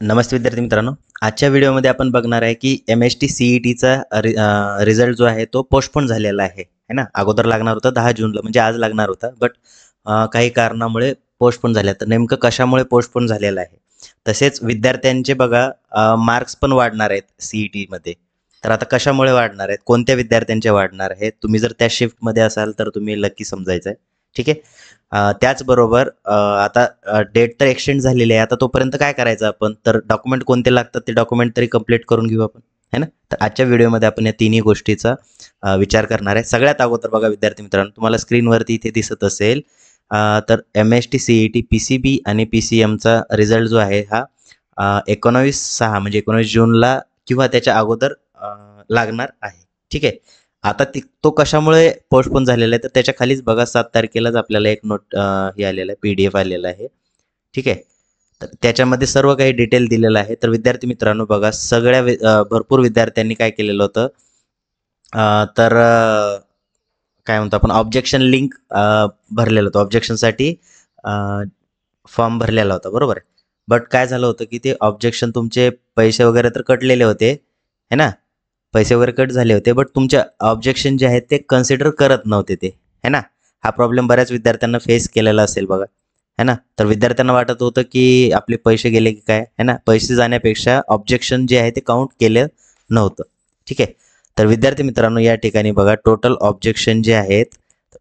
नमस्ते विद्यार्थी मित्रांनो. आजच्या व्हिडिओमध्ये आपण बघणार आहे की MHT CETचा रिझल्ट जो आहे तो पोस्टपोन झालेला आहे है ना. अगोदर लागणार होता 10 जूनला, म्हणजे आज लागणार होता, बट काही कारणामुळे पोस्टपोन झाला. तर नेमकं कशामुळे पोस्टपोन झालेला आहे? तसेच विद्यार्थ्यांचे बघा मार्क्स पण वाढणार आहेत CETमध्ये. तर आता कशामुळे वाढणार आहेत, कोणत्या विद्यार्थ्यांचे वाढणार आहेत? तुम्ही जर त्या शिफ्टमध्ये असाल तर तुम्ही लकी समजायचं आहे. ठीक आहे. त्याचबरोबर आता डेट तर एक्सटेंड झालेली आहे. आता तोपर्यंत काय करायचं आपण? तर डॉक्युमेंट कोणते लागतात ते डॉक्युमेंट तरी कंप्लीट करून घेऊ आपण, है ना. तर आजच्या व्हिडिओमध्ये आपण या तिन्ही गोष्टीचा विचार करणार आहे. सगळ्यात अगोदर बघा विद्यार्थी मित्रांनो, तुम्हाला स्क्रीनवरती इथे दिसत असेल तर MHT CET PCB आणि PCMचा रिझल्ट जो आहे हा 19/6 म्हणजे 19 जूनला किंवा त्याच्या अगोदर लागणार आहे. ठीक आहे. आता तो कशामुळे पोस्टपोन झालेला आहे? तर त्याच्या खालीच बघा 7 तारखेलाच आपल्याला एक हे आलेलं आहे, PDF आलेला आहे. ठीक आहे. तर त्याच्यामध्ये सर्व काही डिटेल दिलेलं आहे. तर विद्यार्थी मित्रांनो बघा, भरपूर विद्यार्थ्यांनी काय केलेलं होतं, तर काय म्हणतो आपण, ऑब्जेक्शन लिंक भरलेलं होतं. ऑब्जेक्शनसाठी फॉर्म भरलेला होता, बरोबर आहे. बट काय झालं होतं की ते ऑब्जेक्शन, तुमचे पैसे वगैरे तर कटलेले होते है ना, पैसे वगैरे कट झाले होते, बट तुमच्या ऑब्जेक्शन जे आहेत ते कन्सिडर करत नव्हते ते, है ना. हा प्रॉब्लेम बऱ्याच विद्यार्थ्यांना फेस केलेला असेल बघा, है ना. तर विद्यार्थ्यांना वाटत होतं की आपले पैसे गेले की काय, है ना. पैसे जाण्यापेक्षा ऑब्जेक्शन जे आहे ते काउंट केलं नव्हतं. ठीक आहे. तर विद्यार्थी मित्रांनो, या ठिकाणी बघा टोटल ऑब्जेक्शन जे आहेत,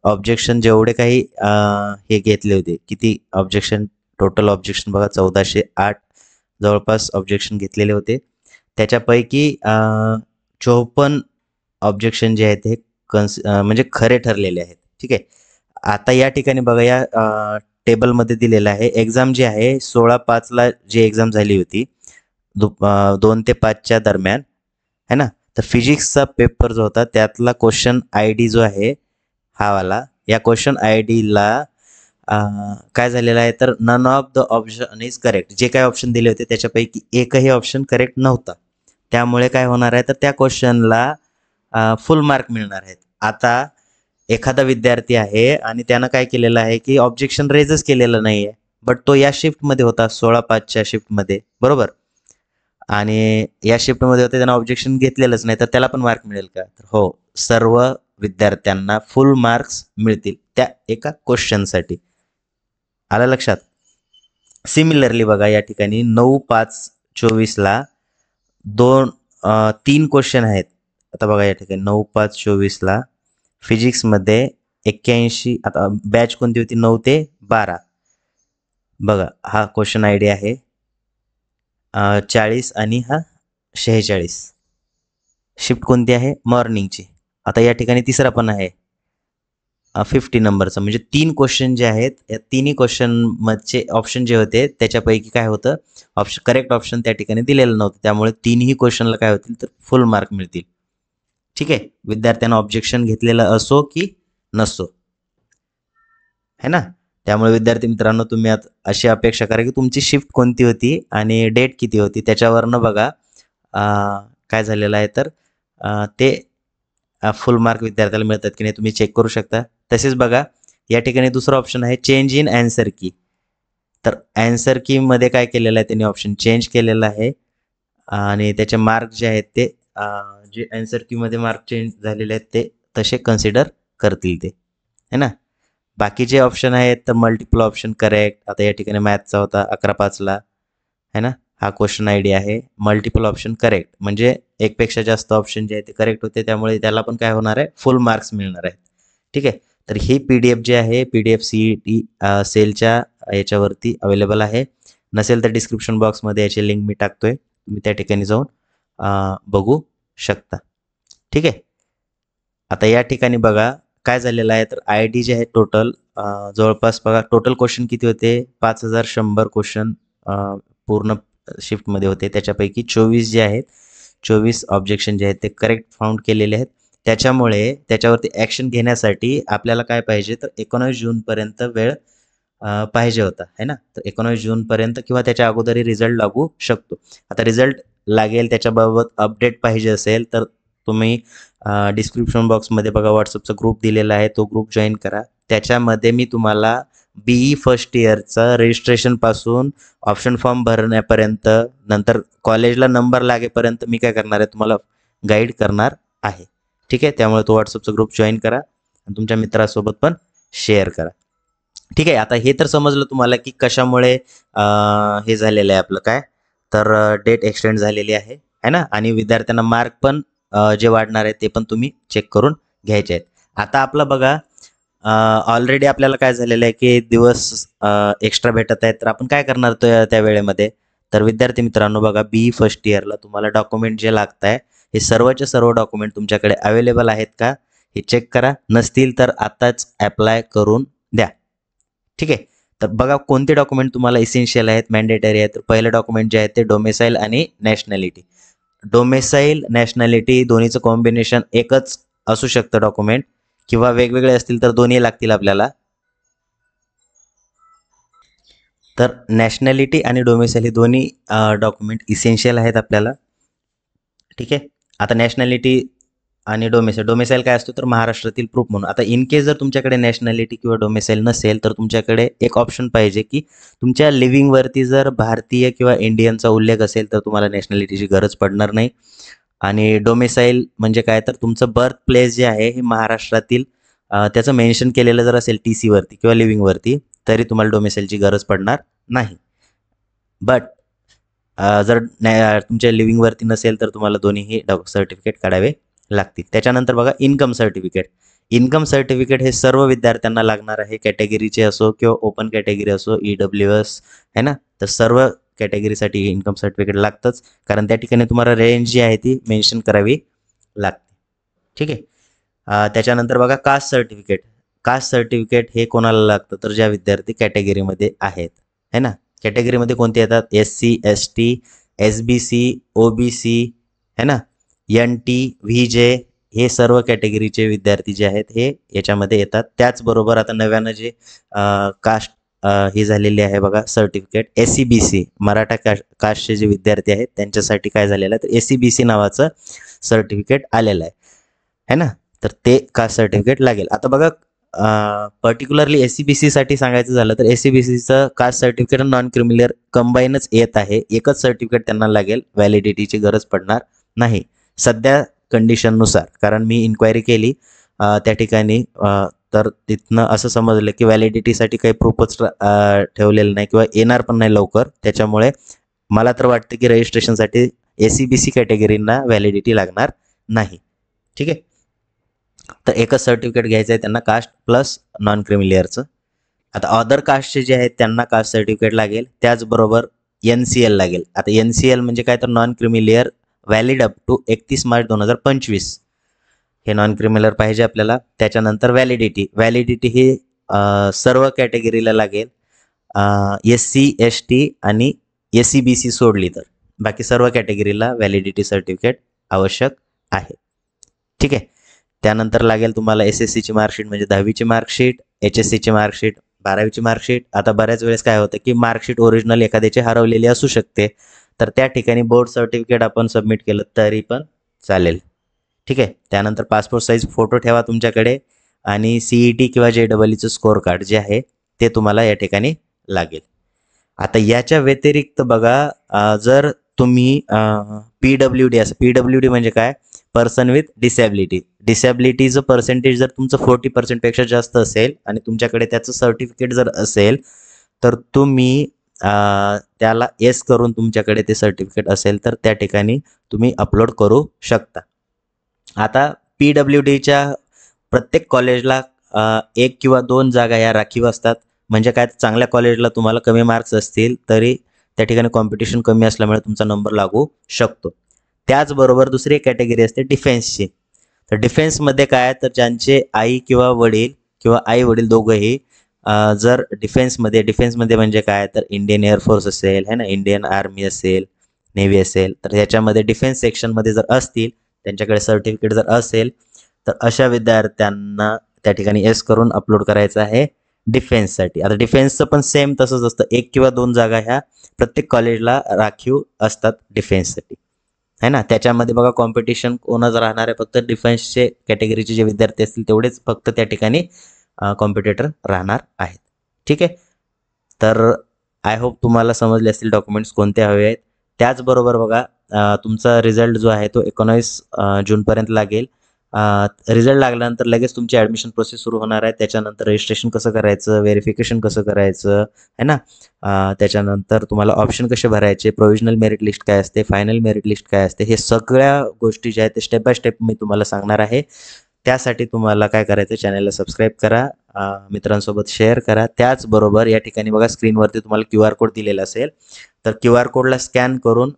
ऑब्जेक्शन जेवढे काही हे घेतले होते, किती ऑब्जेक्शन, टोटल ऑब्जेक्शन बघा 1408 जवळपास ऑब्जेक्शन घेतलेले होते. त्याच्यापैकी 54 ऑब्जेक्शन जे आहेत हे म्हणजे खरे ठरलेले आहेत. ठीक आहे. आता या ठिकाणी बघा, या टेबलमध्ये दिलेलं आहे एक्झाम जी आहे 16/5ला जी एक्झाम झाली होती 2 ते 5च्या दरम्यान, है ना. तर फिजिक्सचा पेपर जो होता त्यातला क्वेश्चन ID जो आहे हा वाला, या क्वेश्चन IDला काय झालेलं आहे, तर none of the option is correct. जे काही ऑप्शन दिले होते त्याच्यापैकी एकही ऑप्शन करेक्ट नव्हता. त्यामुळे काय होणार आहे, तर त्या क्वेश्चनला फुल मार्क मिळणार आहेत. आता एखादा विद्यार्थी आहे आणि त्यानं काय केलेलं आहे की ऑब्जेक्शन रेजच केलेलं नाही आहे, बट तो या शिफ्टमध्ये होता 16/5च्या शिफ्टमध्ये, बरोबर. आणि या शिफ्टमध्ये होते, त्यानं ऑब्जेक्शन घेतलेलंच नाही, तर त्याला पण मार्क मिळेल का? तर हो, सर्व विद्यार्थ्यांना फुल मार्क्स मिळतील त्या एका क्वेश्चनसाठी. आलं लक्षात? सिमिलरली बघा, या ठिकाणी 9/5/24ला 3 क्वेश्चन आहेत. आता बघा या ठिकाणी 9/5/24ला फिजिक्समध्ये 81, आता बॅच कोणती होती, 9 ते 12. बघा हा क्वेश्चन ID आहे 40 आणि हा 46. शिफ्ट कोणती आहे, मॉर्निंगची. आता या ठिकाणी तिसरा पण आहे 50 नंबरचा, म्हणजे 3 क्वेश्चन जे आहेत, या तिन्ही क्वेश्चनचे ऑप्शन जे होते त्याच्यापैकी काय होतं, करेक्ट ऑप्शन त्या ठिकाणी दिलेलं नव्हतं. त्यामुळे तिन्ही क्वेश्चनला काय होतील, तर फुल मार्क मिळतील. ठीक आहे. विद्यार्थ्यांना ऑब्जेक्शन घेतलेलं असो की नसो, है ना. त्यामुळे विद्यार्थी मित्रांनो, तुम्ही आता अशी अपेक्षा करा की तुमची शिफ्ट कोणती होती आणि डेट किती होती, त्याच्यावरनं बघा काय झालेलं आहे, तर ते फुल मार्क विद्यार्थ्याला मिळतात की नाही तुम्ही चेक करू शकता. तसेच बघा या ठिकाणी दुसरा ऑप्शन आहे चेंज इन ॲन्सर की. तर ॲन्सर कीमध्ये काय केलेलं आहे, त्यांनी ऑप्शन चेंज केलेला आहे आणि त्याचे मार्क जे आहेत ते जे ॲन्सर कीमध्ये मार्क चेंज झालेले आहेत ते तसे कन्सिडर करतील ते, है ना. बाकीचे ऑप्शन आहेत तर मल्टिपल ऑप्शन करेक्ट. आता या ठिकाणी मॅथचा होता 11/5ला, है ना. हा क्वेश्चन ID आहे मल्टिपल ऑप्शन करेक्ट, म्हणजे एकपेक्षा जास्त ऑप्शन जे आहे ते करेक्ट होते, त्यामुळे त्याला पण काय होणार आहे, फुल मार्क्स मिळणार आहेत. ठीक आहे. तर ही PDF जी आहे, PDF CET सेलच्या याच्यावरती अवेलेबल आहे. नसेल तर डिस्क्रिप्शन बॉक्समध्ये याची लिंक मी टाकतोय, तुम्ही त्या ठिकाणी जाऊन बघू शकता. ठीक आहे. आता या ठिकाणी बघा काय झालेलं आहे, तर ID जे आहे टोटल जवळपास बघा टोटल क्वेश्चन किती होते, 5100 क्वेश्चन पूर्ण शिफ्टमध्ये होते. त्याच्यापैकी 24 जे आहेत, 24 ऑब्जेक्शन जे आहेत ते करेक्ट फाउंड केलेले आहेत. त्याच्यामुळे त्याच्यावरती ॲक्शन घेण्यासाठी आपल्याला काय पाहिजे, तर 19 जूनपर्यंत वेळ पाहिजे होता, है ना. तर 19 जूनपर्यंत किंवा त्याच्या अगोदरही रिझल्ट लागू शकतो. आता रिझल्ट लागेल त्याच्याबाबत अपडेट पाहिजे असेल तर तुम्ही डिस्क्रिप्शन बॉक्समध्ये बघा WhatsAppचा ग्रुप दिलेला आहे, तो ग्रुप जॉईन करा. त्याच्यामध्ये मी तुम्हाला BE फर्स्ट इयरचा रजिस्ट्रेशनपासून ऑप्शन फॉर्म भरण्यापर्यंत, नंतर कॉलेजला नंबर लागेपर्यंत मी काय करणार आहे, तुम्हाला गाईड करणार आहे. ठीक आहे, त्यामुळे तो व्हॉट्सअपचा ग्रुप जॉईन करा आणि तुमच्या मित्रासोबत पण शेअर करा. ठीक आहे, आता हे तर समजलं तुम्हाला की कशामुळे हे झालेलं आहे आपलं काय, तर डेट एक्सटेंड झालेली आहे ना, आणि विद्यार्थ्यांना मार्क पण जे वाढणार आहे ते पण तुम्ही चेक करून घ्यायचे आहेत. आता आपलं बघा, ऑलरेडी आपल्याला काय झालेलं आहे की दिवस एक्स्ट्रा भेटत आहेत, तर आपण काय करणार त्या वेळेमध्ये, तर विद्यार्थी मित्रांनो बघा, BE फर्स्ट इयरला तुम्हाला डॉक्युमेंट जे लागत आहे, हे सर्वचे सर्व डॉक्युमेंट तुमच्याकडे अवेलेबल आहेत का हे चेक करा. नसतील तर आताच अप्लाय करून द्या. ठीक आहे, तर बघा कोणते डॉक्युमेंट तुम्हाला इसेन्शियल आहेत, मॅन्डेटरी आहेत. तर पहिलं डॉक्युमेंट जे आहे ते डोमेसाईल आणि नॅशनॅलिटी. डोमेसाईल नॅशनॅलिटी दोन्हीचं कॉम्बिनेशन एकच असू शकतं डॉक्युमेंट, किंवा वेगवेगळे असतील तर दोन्ही लागतील आपल्याला. तर नॅशनॅलिटी आणि डोमेसाईल हे दोन्ही डॉक्युमेंट इसेन्शियल आहेत आपल्याला. ठीक आहे, आता नॅशनॅलिटी आणि डोमेसाईल काय असतो, तर महाराष्ट्रातील प्रूफ म्हणून. आता इन केस जर तुमच्याकडे नॅशनॅलिटी किंवा डोमेसाईल नसेल, तर तुमच्याकडे एक ऑप्शन पाहिजे की तुमच्या लिव्हिंगवरती जर भारतीय किंवा इंडियनचा उल्लेख असेल तर तुम्हाला नॅशनॅलिटीची गरज पडणार नाही. आणि डोमेसाईल म्हणजे काय, तर तुमचं बर्थ प्लेस जे आहे हे महाराष्ट्रातील त्याचं मेन्शन केलेलं जर असेल TC वरती किंवा लिव्हिंगवरती, तरी तुम्हाला डोमेसाईलची गरज पडणार नाही. बट जर तुमच्या लिव्हिंगवरती नसेल तर तुम्हाला दोन्हीही सर्टिफिकेट काढावे लागतील. त्याच्यानंतर बघा इन्कम सर्टिफिकेट. इन्कम सर्टिफिकेट हे सर्व विद्यार्थ्यांना लागणार आहे, कॅटेगरीचे असो किंवा ओपन कॅटेगरी असो, EWS आहे ना, तर सर्व कॅटेगरीसाठी इन्कम सर्टिफिकेट लागतंच, कारण त्या ठिकाणी तुम्हाला रेंज जी आहे ती मेन्शन करावी लागते. ठीक आहे, त्याच्यानंतर बघा कास्ट सर्टिफिकेट. कास्ट सर्टिफिकेट हे कोणाला लागतं, तर ज्या विद्यार्थी कॅटेगरीमध्ये आहेत है ना. कॅटेगरीमध्ये कोणते येतात, SC ST SBC OBC है ना, NT VJ, हे सर्व कॅटेगरीचे विद्यार्थी जे आहेत हे याच्यामध्ये येतात. त्याचबरोबर आता नव्यानं जे कास्ट ही झालेली आहे बघा सर्टिफिकेट, SCBC मराठा कास्टचे जे विद्यार्थी आहेत त्यांच्यासाठी काय झालेलं आहे, तर SCBC नावाचं सर्टिफिकेट आलेलं आहे ना, तर ते कास्ट सर्टिफिकेट लागेल. आता बघा पर्टिक्युलरली SCBC साठी सांगायचं झालं तर SCBCचं कास्ट सर्टिफिकेट नॉन क्रिमिलियर कंबाईनच येत आहे. एकच सर्टिफिकेट त्यांना लागेल, व्हॅलिडिटीची गरज पडणार नाही सध्या कंडिशननुसार. कारण मी इन्क्वायरी केली त्या ठिकाणी, तर तिथनं असं समजलं की व्हॅलिडिटीसाठी काही प्रूफच ठेवलेलं नाही किंवा येणार पण नाही लवकर. त्याच्यामुळे मला तर वाटतं की रजिस्ट्रेशनसाठी SCBC कॅटेगरींना व्हॅलिडिटी लागणार नाही. ठीक आहे, तर एकच सर्टिफिकेट घ्यायचं आहे त्यांना, कास्ट प्लस नॉन क्रिमिलियरचं. आता अदर कास्टचे जे आहेत त्यांना कास्ट सर्टिफिकेट लागेल, त्याचबरोबर NCL लागेल. आता NCL म्हणजे काय, तर non creamy layer valid up to 31 March 2025, हे नॉन क्रिमिलियर पाहिजे आपल्याला. त्याच्यानंतर व्हॅलिडिटी ही सर्व कॅटेगरीला लागेल, SC ST आणि SCBC सोडली तर बाकी सर्व कॅटेगरीला व्हॅलिडिटी सर्टिफिकेट आवश्यक आहे. ठीक आहे, त्यानंतर लागेल तुम्हाला SSCची मार्कशीट म्हणजे 10वीची मार्कशीट, HSCची मार्कशीट, 12वीची मार्कशीट. आता बऱ्याच वेळेस काय होतं की मार्कशीट ओरिजिनल एखाद्याची हरवलेली असू शकते, तर त्या ठिकाणी बोर्ड सर्टिफिकेट आपण सबमिट केलं तरी पण चालेल. ठीक आहे, त्यानंतर पासपोर्ट साईज फोटो ठेवा तुमच्याकडे, आणि CET किंवा JEEचं स्कोअर कार्ड जे आहे ते तुम्हाला या ठिकाणी लागेल. आता याच्या व्यतिरिक्त बघा, जर तुम्ही PWD, असं PWD म्हणजे काय, पर्सन विथ डिसॅबिलिटीचं पर्सेंटेज जर तुमचं 40% जास्त असेल आणि तुमच्याकडे त्याचं सर्टिफिकेट जर असेल, तर तुम्ही त्याला S करून तुमच्याकडे ते सर्टिफिकेट असेल तर त्या ठिकाणी तुम्ही अपलोड करू शकता. आता PWDच्या प्रत्येक कॉलेजला 1 किंवा 2 जागा या राखीव असतात. म्हणजे काय, चांगल्या कॉलेजला तुम्हाला कमी मार्क्स असतील तरी त्या ठिकाणी कॉम्पिटिशन कमी असल्यामुळे तुमचा नंबर लागू शकतो. त्याचबरोबर दुसरी एक कॅटेगरी असते डिफेन्सची. तर डिफेन्समध्ये काय, तर ज्यांचे आई किंवा वडील किंवा आई वडील दोघंही जर डिफेन्समध्ये म्हणजे काय, तर इंडियन एअरफोर्स असेल है ना, इंडियन आर्मी असेल, नेव्ही असेल, तर ह्याच्यामध्ये डिफेन्स सेक्शनमध्ये जर असतील, त्यांच्याकडे सर्टिफिकेट जर असेल, तर अशा विद्यार्थ्यांना त्या ठिकाणी S करून अपलोड करायचं आहे डिफेन्ससाठी. आता डिफेन्सचं पण सेम तसंच असतं, 1 किंवा 2 जागा ह्या प्रत्येक कॉलेजला राखीव असतात डिफेन्ससाठी है ना. त्याच्यामध्ये बघा कॉम्पिटिशन कोणाच राहणार आहे, फक्त डिफेन्सचे कॅटेगरीचे जे विद्यार्थी असतील तेवढेच फक्त त्या ठिकाणी कॉम्पिटिटर राहणार आहेत. ठीक आहे. तर आय होप तुम्हाला समजले असतील डॉक्युमेंट्स कोणते हवे आहेत. त्याचबरोबर बघा, तुमचा रिझल्ट जो आहे तो 19 जूनपर्यंत लागेल. रिझल्ट लागल्यानंतर लगेच तुमची ॲडमिशन प्रोसेस सुरू होणार आहे. त्याच्यानंतर रजिस्ट्रेशन कसं करायचं, व्हेरिफिकेशन कसं करायचं आहे ना, त्याच्यानंतर तुम्हाला ऑप्शन कसे भरायचे, प्रोव्हिजनल मेरिट लिस्ट काय असते, फायनल मेरिट लिस्ट काय असते, हे सगळ्या गोष्टी ज्या आहेत ते स्टेप बाय स्टेप मी तुम्हाला सांगणार आहे. त्यासाठी तुम्हाला काय करायचं, चॅनलला सबस्क्राईब करा, मित्रांसोबत शेअर करा. त्याचबरोबर या ठिकाणी बघा स्क्रीनवरती तुम्हाला QR कोड दिलेला असेल, तर QR कोडला स्कॅन करून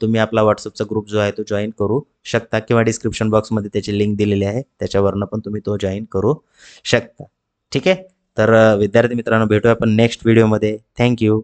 तुम्ही आपला व्हॉट्सअपचा ग्रुप जो आहे तो जॉईन करू शकता, किंवा डिस्क्रिप्शन बॉक्समध्ये त्याची लिंक दिलेली आहे, त्याच्यावरनं पण तुम्ही तो जॉईन करू शकता. ठीक आहे. तर विद्यार्थी मित्रांनो, भेटूया आपण नेक्स्ट व्हिडिओमध्ये. थँक्यू.